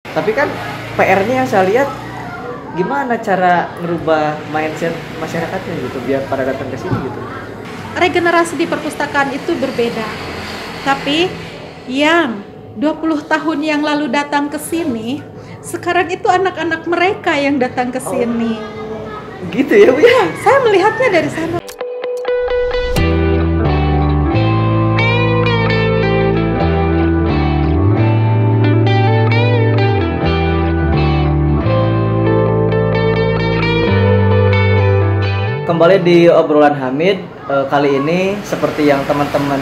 Tapi kan PR-nya yang saya lihat gimana cara ngerubah mindset masyarakatnya gitu biar pada datang ke sini gitu. Regenerasi di perpustakaan itu berbeda. Tapi yang 20 tahun yang lalu datang ke sini, sekarang itu anak-anak mereka yang datang ke sini. Gitu ya, Bu? Ya, saya melihatnya dari sana. Kembali di obrolan Hamid, kali ini seperti yang teman-teman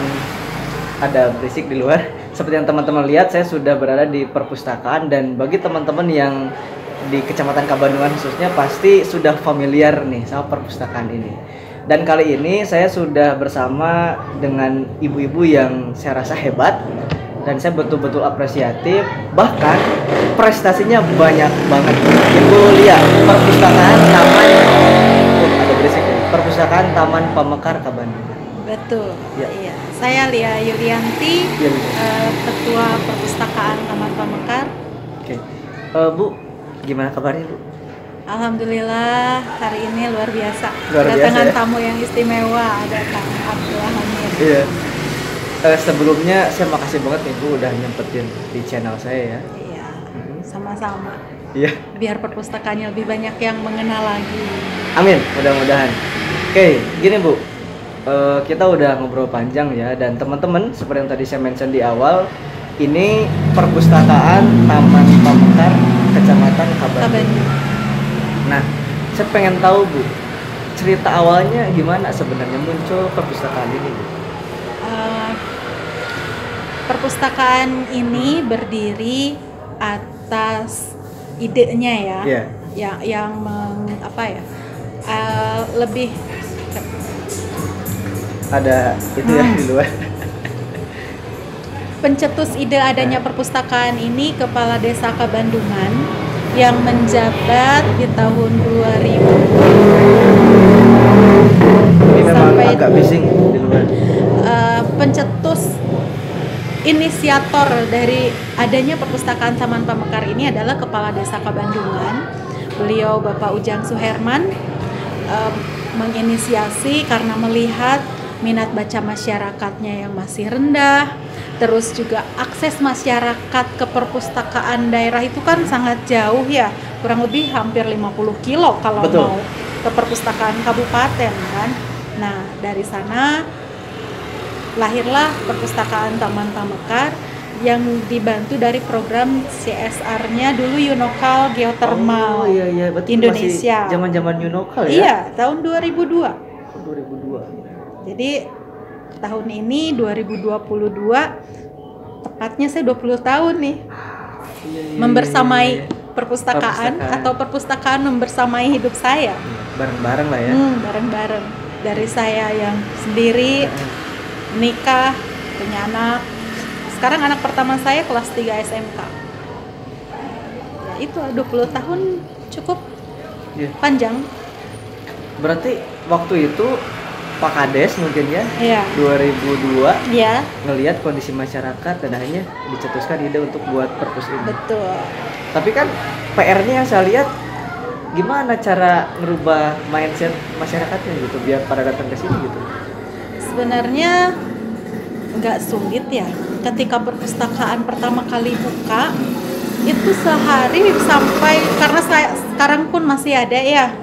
ada berisik di luar. Seperti yang teman-teman lihat, saya sudah berada di perpustakaan dan bagi teman-teman yang di Kecamatan Kabandungan khususnya pasti sudah familiar nih sama perpustakaan ini. Dan kali ini saya sudah bersama dengan ibu-ibu yang saya rasa hebat dan saya betul-betul apresiatif, bahkan prestasinya banyak banget. Ibu lihat perpustakaan taman ada berisik ya. Perpustakaan Taman Pamekar Kabandungan. Betul. Ya. Iya. Saya Lia Yulianti, Iya, Bu. Ketua Perpustakaan Taman Pamekar. Oke. Bu, gimana kabarnya, Bu? Alhamdulillah hari ini luar biasa. Luar biasa, Kedatangan ya? tamu yang istimewa, ada Kang Abdullah Hamid. Iya. Sebelumnya saya makasih banget nih Bu udah nyempetin di channel saya ya. Iya, sama-sama. Iya. Biar perpustakaannya lebih banyak yang mengenal lagi. Amin, mudah-mudahan. Oke, gini Bu. Kita udah ngobrol panjang ya dan teman-teman seperti yang tadi saya mention di awal, ini perpustakaan Taman Pamekar Kecamatan Kabandungan. Nah, saya pengen tahu Bu, cerita awalnya gimana sebenarnya muncul perpustakaan ini Bu? Perpustakaan ini berdiri atas idenya ya, Iya. yang lebih Ada itu ya di luar. pencetus ide adanya perpustakaan ini Kepala Desa Kabandungan yang menjabat di tahun 2000. Ini memang Sampai agak bising di luar. Pencetus inisiator dari adanya perpustakaan Taman Pamekar ini adalah Kepala Desa Kabandungan. Beliau Bapak Ujang Suherman menginisiasi karena melihat minat baca masyarakatnya yang masih rendah, terus juga akses masyarakat ke perpustakaan daerah itu kan sangat jauh ya, kurang lebih hampir 50 kilo kalau Betul. mau ke perpustakaan kabupaten kan. Nah, dari sana lahirlah perpustakaan Taman Pamekar yang dibantu dari program CSR-nya dulu Yunokal Geothermal iya, betul. Indonesia. Masih zaman-zaman Yunokal ya? Iya, tahun 2002. 2002. Jadi tahun ini 2022, tepatnya saya 20 tahun nih membersamai perpustakaan atau perpustakaan membersamai hidup saya. Bareng-bareng lah ya. Bareng-bareng. Dari saya yang sendiri nikah, punya anak. Sekarang anak pertama saya kelas 3 SMK. Ya, itu 20 tahun cukup panjang. Berarti waktu itu Pak Kades mungkin ya, Iya. 2002 Iya, ngelihat kondisi masyarakat dan akhirnya dicetuskan ide untuk buat perpus ini. betul. Tapi kan PR-nya yang saya lihat gimana cara ngerubah mindset masyarakatnya gitu biar pada datang ke sini gitu. Sebenarnya nggak sulit ya. Ketika perpustakaan pertama kali buka, itu sehari sampai, karena saya sekarang pun masih ada ya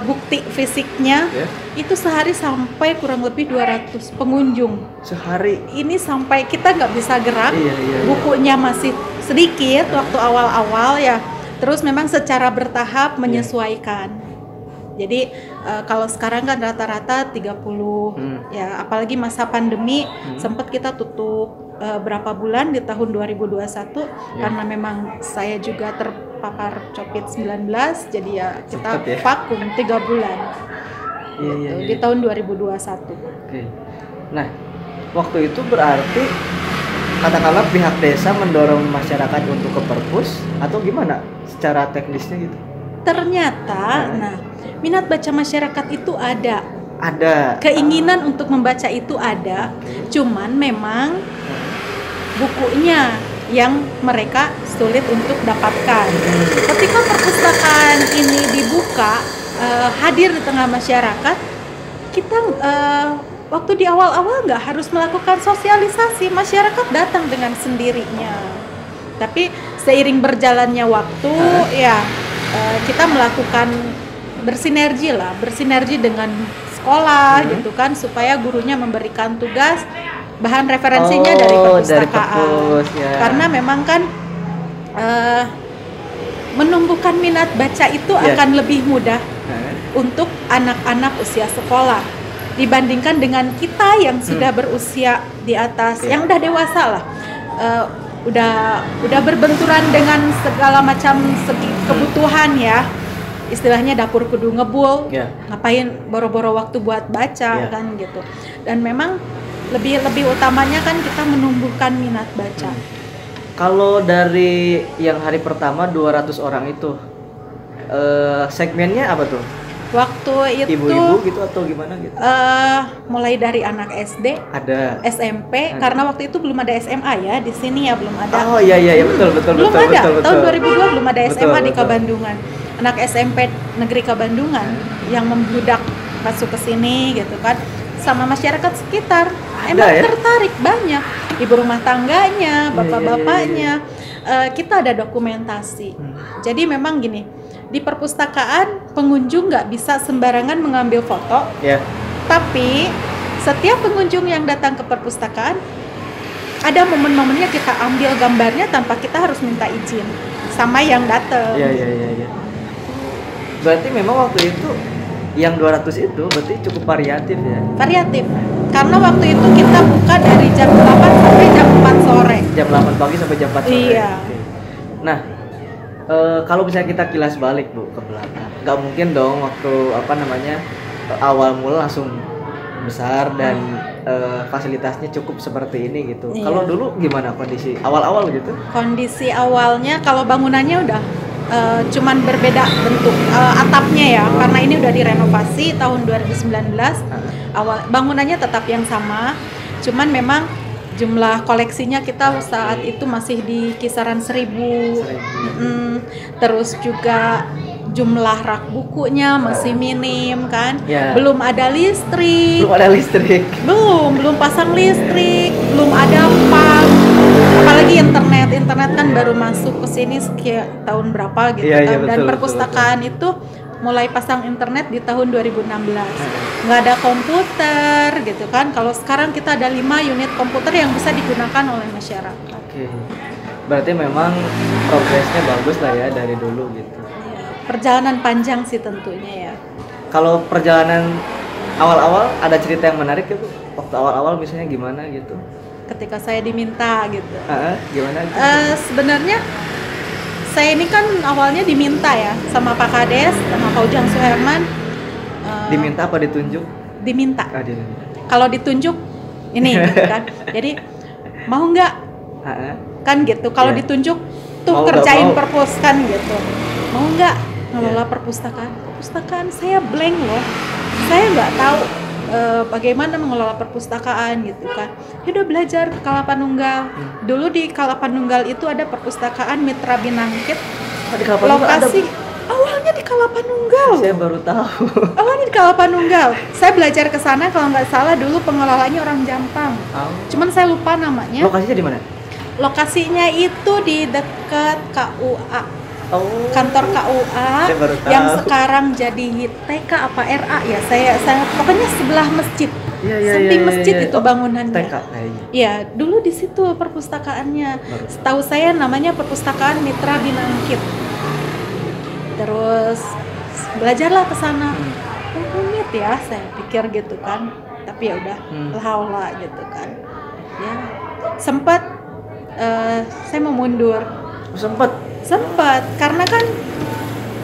bukti fisiknya, itu sehari sampai kurang lebih 200 pengunjung. Sehari? Ini sampai kita nggak bisa gerak, Iya. bukunya masih sedikit waktu awal-awal ya. Terus memang secara bertahap menyesuaikan. Jadi kalau sekarang kan rata-rata 30 ya, apalagi masa pandemi sempat kita tutup berapa bulan di tahun 2021 karena memang saya juga terpapar COVID-19, jadi ya kita vakum 3 bulan. Iya. Di tahun 2021. Oke. Nah, waktu itu berarti katakanlah pihak desa mendorong masyarakat untuk ke perpus atau gimana secara teknisnya gitu? Ternyata, minat baca masyarakat itu ada. Keinginan untuk membaca itu ada, cuman memang bukunya yang mereka sulit untuk dapatkan. Ketika perpustakaan ini dibuka, hadir di tengah masyarakat, kita waktu di awal-awal nggak harus melakukan sosialisasi, masyarakat datang dengan sendirinya. Tapi seiring berjalannya waktu, ya kita melakukan bersinergi dengan sekolah gitu kan, supaya gurunya memberikan tugas bahan referensinya dari perpustakaan. Karena memang kan menumbuhkan minat baca itu akan lebih mudah untuk anak-anak usia sekolah dibandingkan dengan kita yang sudah berusia di atas, yang udah dewasa lah, udah berbenturan dengan segala macam segi kebutuhan ya. Istilahnya dapur kudu ngebul, ngapain boro-boro waktu buat baca kan gitu. Dan memang lebih utamanya kan kita menumbuhkan minat baca. Kalau dari yang hari pertama 200 orang itu segmennya apa tuh? Waktu itu ibu-ibu gitu atau gimana gitu? Mulai dari anak SD, ada SMP, karena waktu itu belum ada SMA ya, di sini ya belum ada. Oh iya betul. Belum ada. Tahun 2002 belum ada SMA di betul. Kabandungan. Anak SMP Negeri Kabandungan yang membludak masuk ke sini gitu kan, sama masyarakat sekitar emang tertarik banyak, ibu rumah tangganya, bapak-bapaknya. Kita ada dokumentasi. Jadi memang gini, di perpustakaan pengunjung nggak bisa sembarangan mengambil foto, tapi setiap pengunjung yang datang ke perpustakaan ada momen-momennya kita ambil gambarnya tanpa kita harus minta izin sama yang datang. Berarti memang waktu itu yang 200 itu berarti cukup variatif ya? Variatif, karena waktu itu kita buka dari jam 8 sampai jam 4 sore. Jam 8 pagi sampai jam 4 sore? Iya. Nah, kalau misalnya kita kilas balik Bu ke belakang, nggak mungkin dong waktu awal mula langsung besar dan fasilitasnya cukup seperti ini gitu. Kalau dulu gimana kondisi awal-awal gitu? Kondisi awalnya kalau bangunannya udah cuman berbeda bentuk atapnya ya, karena ini udah direnovasi tahun 2019. Awal bangunannya tetap yang sama, cuman memang jumlah koleksinya kita saat itu masih di kisaran 1000. Terus juga jumlah rak bukunya masih minim kan, belum ada listrik, belum pasang listrik, belum ada pump, apalagi internet kan baru masuk ke sini sekian tahun berapa gitu kan. Dan perpustakaan itu mulai pasang internet di tahun 2016. Nggak ada komputer gitu kan. Kalau sekarang kita ada 5 unit komputer yang bisa digunakan oleh masyarakat. Berarti memang progresnya bagus lah ya dari dulu gitu. Perjalanan panjang sih tentunya ya. Kalau perjalanan awal-awal ada cerita yang menarik ya Bu? Waktu awal-awal misalnya gimana gitu? Ketika saya diminta gitu. Gimana? Sebenarnya saya ini kan awalnya diminta ya sama Pak Kades, sama Pak Ujang Suherman. Diminta apa ditunjuk? Diminta. Kalau ditunjuk ini gitu kan. Jadi mau nggak? Kan gitu. Kalau ditunjuk tuh mau kerjain perpus kan gitu. Mau nggak ngelola perpustakaan saya blank loh, saya nggak tahu bagaimana mengelola perpustakaan gitu kan. Udah belajar ke Kalapanunggal. Dulu di Kalapanunggal itu ada perpustakaan Mitra Binangkit. Lokasi awalnya di Kalapanunggal. Saya baru tahu. Awalnya di Kalapanunggal. Saya belajar ke sana kalau nggak salah dulu pengelolanya orang Jampang. Cuman saya lupa namanya. Lokasinya di mana? Lokasinya itu di dekat KUA. Kantor KUA yang sekarang jadi TK apa RA ya, saya pokoknya sebelah masjid, samping masjid itu bangunannya. TK, iya dulu di situ perpustakaannya. Setahu saya namanya perpustakaan Mitra Binangkit. Terus belajarlah ke sana. Rumit ya saya pikir gitu kan, tapi ya udah lah gitu kan. Ya sempat saya mau mundur. Sempat, karena kan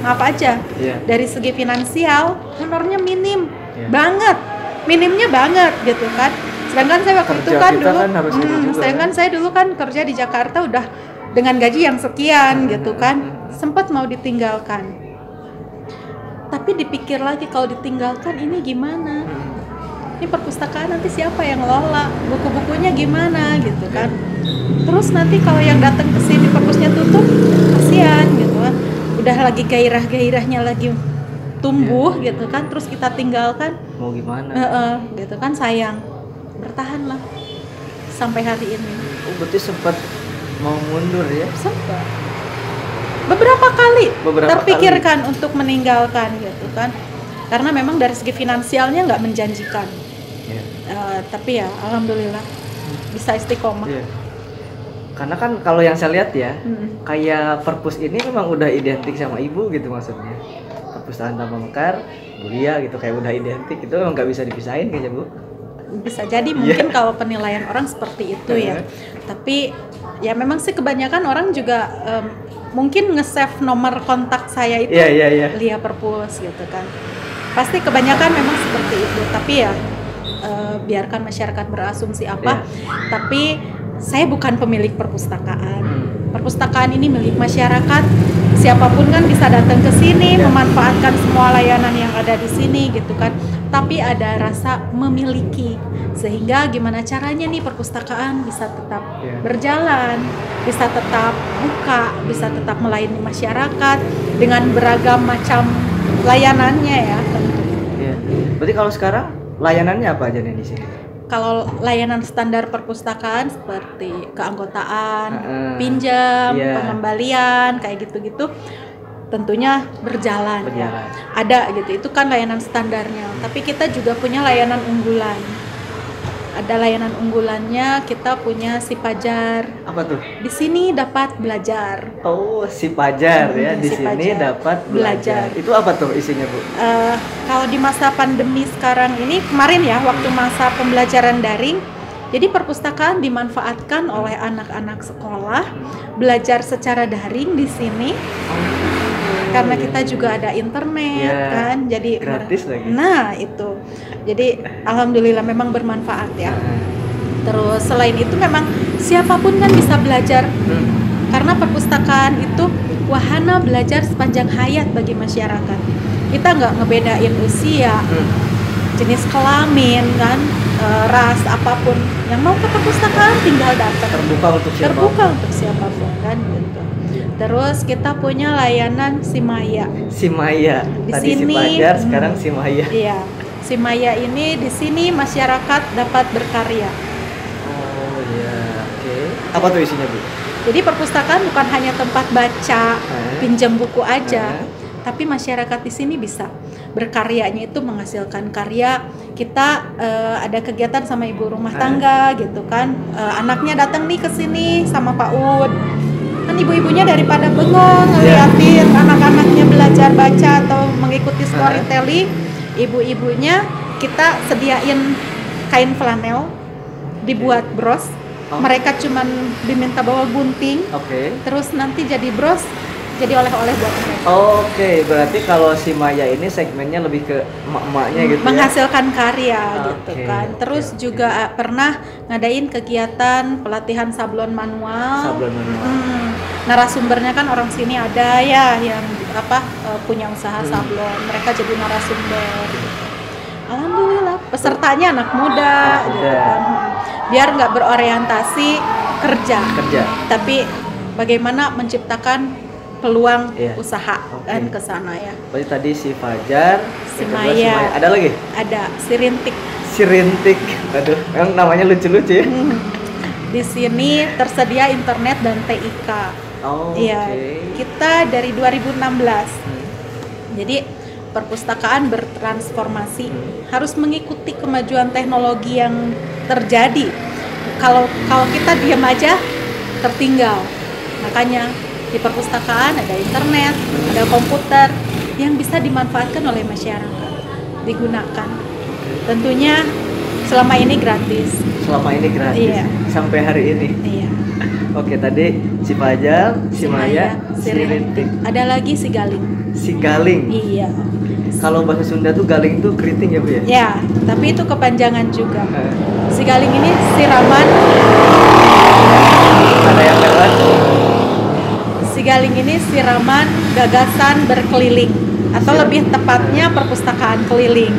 apa aja dari segi finansial honornya minimnya banget gitu kan. Sedangkan saya waktu itu kan dulu saya dulu kan kerja di Jakarta udah dengan gaji yang sekian gitu kan. Sempat mau ditinggalkan, tapi dipikir lagi kalau ditinggalkan ini gimana, ini perpustakaan nanti siapa yang ngelola, buku-bukunya gimana gitu kan. Terus nanti kalau yang datang ke sini perpusnya tutup, kasihan gitu kan. Udah lagi gairah-gairahnya lagi tumbuh gitu kan, terus kita tinggalkan. Mau gimana? Gitu kan, sayang. Bertahanlah sampai hari ini. Oh, berarti sempat mau mundur ya? Sempat. Beberapa kali terpikirkan untuk meninggalkan gitu kan. Karena memang dari segi finansialnya nggak menjanjikan. Tapi ya alhamdulillah bisa istiqomah. Karena kan kalau yang saya lihat ya, kayak perpus ini memang udah identik sama ibu gitu maksudnya. Perpustakaan Tambang Mekar, Bu Lia gitu kayak udah identik, itu memang nggak bisa dipisahin kayaknya Bu. Bisa jadi mungkin kalau penilaian orang seperti itu ya. Tapi ya memang sih kebanyakan orang juga mungkin nge-save nomor kontak saya itu Lia Perpus gitu kan. Pasti kebanyakan memang seperti itu. Tapi ya biarkan masyarakat berasumsi apa. Tapi saya bukan pemilik perpustakaan. Perpustakaan ini milik masyarakat. Siapapun kan bisa datang ke sini, memanfaatkan semua layanan yang ada di sini gitu kan. Tapi ada rasa memiliki, sehingga gimana caranya nih perpustakaan bisa tetap berjalan, bisa tetap buka, bisa tetap melayani masyarakat dengan beragam macam layanannya ya tentu. Berarti kalau sekarang layanannya apa aja nih di sini? Kalau layanan standar perpustakaan seperti keanggotaan, pinjam, pengembalian, kayak gitu-gitu, tentunya berjalan. Ya. Ada gitu, itu kan layanan standarnya. Tapi kita juga punya layanan unggulan. Ada layanan unggulannya, kita punya Si Pajar. Apa tuh? Di sini dapat belajar. Oh, Si Pajar ya, di sini dapat belajar. Itu apa tuh isinya Bu? Kalau di masa pandemi sekarang ini, kemarin ya, waktu masa pembelajaran daring, jadi perpustakaan dimanfaatkan oleh anak-anak sekolah belajar secara daring di sini. Karena kita juga ada internet kan, jadi gratis lagi. Nah itu, jadi alhamdulillah memang bermanfaat ya. Terus selain itu memang siapapun kan bisa belajar, karena perpustakaan itu wahana belajar sepanjang hayat bagi masyarakat. Kita nggak ngebedain usia, jenis kelamin kan, ras apapun. Yang mau ke perpustakaan tinggal datang. Terbuka untuk siapapun kan gitu. Terus kita punya layanan Si Maya. Si Maya. Di tadi sini, Si Pajar, sekarang Si Maya. Iya. Si Maya ini di sini masyarakat dapat berkarya. Oh iya, oke. Apa tuh isinya Bu? Jadi perpustakaan bukan hanya tempat baca, pinjam buku aja, tapi masyarakat di sini bisa berkaryanya itu menghasilkan karya. Kita ada kegiatan sama ibu rumah tangga gitu kan, anaknya datang nih ke sini sama Pak Ud. Kan ibu-ibunya daripada bengong ngeliatin anak-anaknya belajar baca atau mengikuti storytelling, ibu-ibunya kita sediain kain flanel dibuat bros. Mereka cuman diminta bawa gunting, terus nanti jadi bros, jadi oleh-oleh buat mereka. Berarti kalau Si Maya ini segmennya lebih ke emak-emaknya gitu menghasilkan karya gitu kan. Terus juga pernah ngadain kegiatan pelatihan sablon manual. Narasumbernya kan orang sini ada ya yang punya usaha sablon. Mereka jadi narasumber. Gitu. Alhamdulillah pesertanya anak muda gitu kan. Biar nggak berorientasi kerja, tapi bagaimana menciptakan peluang usaha dan ke sana ya. Berarti tadi Si Fajar, Si Maya. Ada lagi? Ada Si Rintik. Aduh, memang namanya lucu-lucu ya. Di sini tersedia internet dan TIK. Kita dari 2016. Jadi perpustakaan bertransformasi, harus mengikuti kemajuan teknologi yang terjadi. Kalau kita diam aja tertinggal. Makanya di perpustakaan ada internet, ada komputer yang bisa dimanfaatkan oleh masyarakat, digunakan. Tentunya selama ini gratis. Sampai hari ini. Oke, tadi Si Fajar, Si Maya, Si Rintik. Ada lagi Si Galing. Si Galing. Iya. Kalau bahasa Sunda tuh galing tuh keriting ya Bu ya? Ya, tapi itu kepanjangan juga. Si Galing ini siraman. Ada yang lewat. Si Galing ini siraman gagasan berkeliling, atau lebih tepatnya perpustakaan keliling.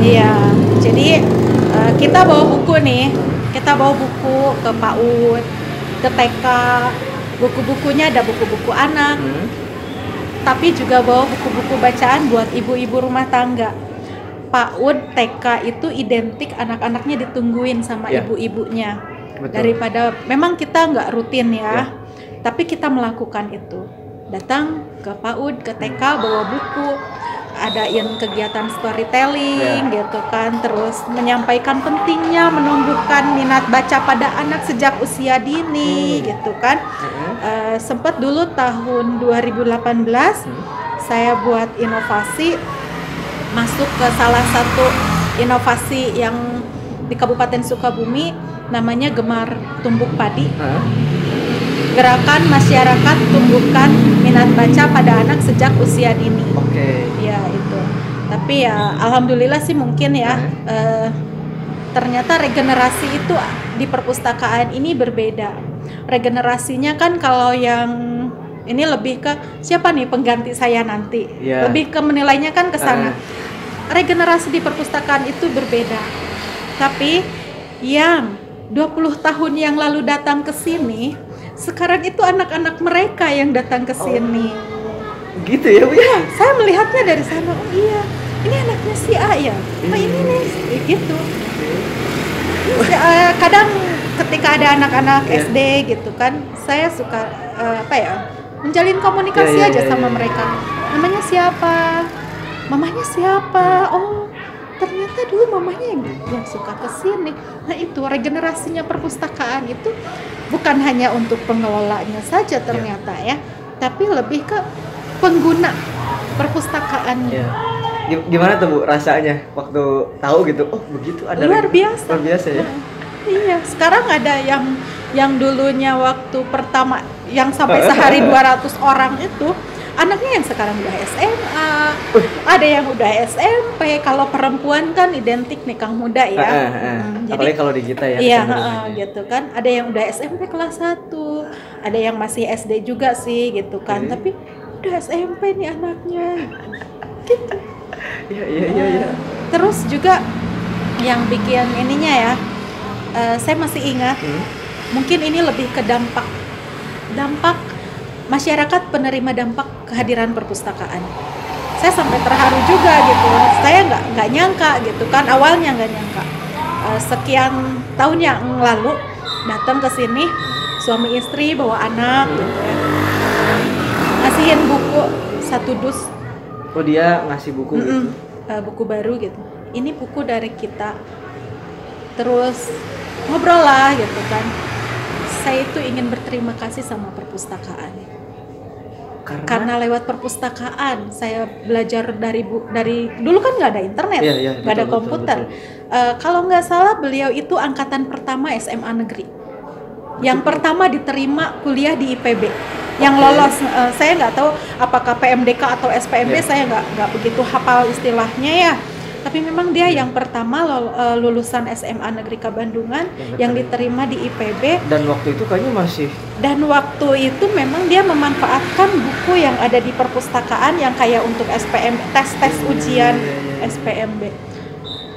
Iya. Jadi kita bawa buku nih, Kita bawa buku ke PAUD, ke TK. Buku-bukunya ada buku-buku anak, tapi juga bawa buku-buku bacaan buat ibu-ibu rumah tangga. PAUD, TK itu identik anak-anaknya ditungguin sama ibu-ibunya. Betul. Daripada memang kita nggak rutin ya, tapi kita melakukan itu. Datang ke PAUD, ke TK, bawa buku, adain kegiatan storytelling gitu kan, terus menyampaikan pentingnya menumbuhkan minat baca pada anak sejak usia dini gitu kan. Sempat dulu tahun 2018 saya buat inovasi, masuk ke salah satu inovasi yang di Kabupaten Sukabumi, namanya Gemar Tumbuk Padi. Gerakan masyarakat tumbuhkan minat baca pada anak sejak usia dini. Ya itu. Tapi ya alhamdulillah sih mungkin ya ternyata regenerasi itu di perpustakaan ini berbeda. Regenerasinya kan kalau yang ini lebih ke siapa nih pengganti saya nanti. Lebih ke menilainya kan ke sana. Regenerasi di perpustakaan itu berbeda. Tapi yang 20 tahun yang lalu datang ke sini, sekarang itu anak-anak mereka yang datang ke sini. Gitu ya, Bu? Ya, saya melihatnya dari sana. Oh iya, ini anaknya si A ya. Oh ini nih, gitu. Kadang ketika ada anak-anak SD gitu kan, saya suka menjalin komunikasi aja sama mereka. Namanya siapa? Mamanya siapa? Oh, ternyata dulu mamanya yang suka kesini. Nah itu regenerasinya perpustakaan itu bukan hanya untuk pengelolanya saja ternyata ya, tapi lebih ke pengguna perpustakaannya. Gimana tuh Bu rasanya waktu tahu gitu? Oh begitu ada. Luar biasa. Luar biasa ya. Iya, sekarang ada yang dulunya waktu pertama yang sampai sehari 200 orang itu, anaknya yang sekarang udah SMA, ada yang udah SMP. Kalau perempuan kan identik nikah muda ya. Jadi, apalagi kalau di kita ya. Iya, gitu kan. Ada yang udah SMP kelas 1, ada yang masih SD juga sih gitu kan. Tapi udah SMP nih anaknya. Gitu. Iya. Terus juga yang bikin ininya ya, saya masih ingat. Mungkin ini lebih ke dampak masyarakat penerima dampak kehadiran perpustakaan. Saya sampai terharu juga gitu. Saya nggak nyangka gitu kan, awalnya nggak nyangka. Sekian tahun yang lalu datang ke sini, suami istri bawa anak gitu ya. Ngasihin buku 1 dus. Oh dia ngasih buku gitu? Buku baru gitu. Ini buku dari kita. Terus ngobrol lah gitu kan. Saya itu ingin berterima kasih sama perpustakaan. Karena lewat perpustakaan saya belajar dari dulu kan nggak ada internet, nggak ada komputer. Kalau nggak salah beliau itu angkatan pertama SMA negeri, yang pertama diterima kuliah di IPB, yang lolos. Saya nggak tahu apakah PMDK atau SPMB, saya nggak begitu hafal istilahnya ya. Tapi memang dia yang pertama lulusan SMA Negeri Kabandungan yang diterima di IPB. Dan waktu itu kayaknya masih. Dan waktu itu memang dia memanfaatkan buku yang ada di perpustakaan yang kayak untuk SPM, tes ujian SPMB.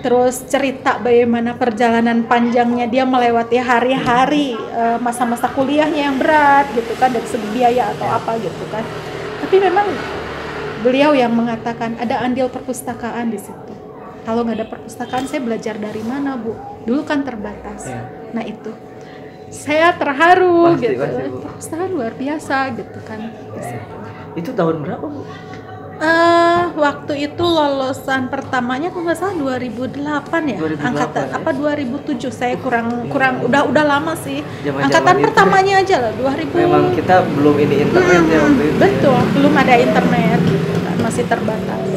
Terus cerita bagaimana perjalanan panjangnya dia melewati hari-hari masa-masa kuliahnya yang berat gitu kan, dari segi biaya atau apa gitu kan. Tapi memang beliau yang mengatakan ada andil perpustakaan di situ. Kalau nggak ada perpustakaan, saya belajar dari mana, Bu? Dulu kan terbatas. Nah itu, saya terharu pasti, gitu. Pasti, perpustakaan luar biasa gitu kan. Itu tahun berapa, Bu? Waktu itu lulusan pertamanya kalau nggak salah 2008 ya. 2008, angkatan ya? Apa 2007? Saya kurang udah lama sih. Jaman-jaman angkatan itu pertamanya aja lah 2000. Memang kita belum ini internet ya waktu itu. Betul, belum ada internet gitu kan, masih terbatas.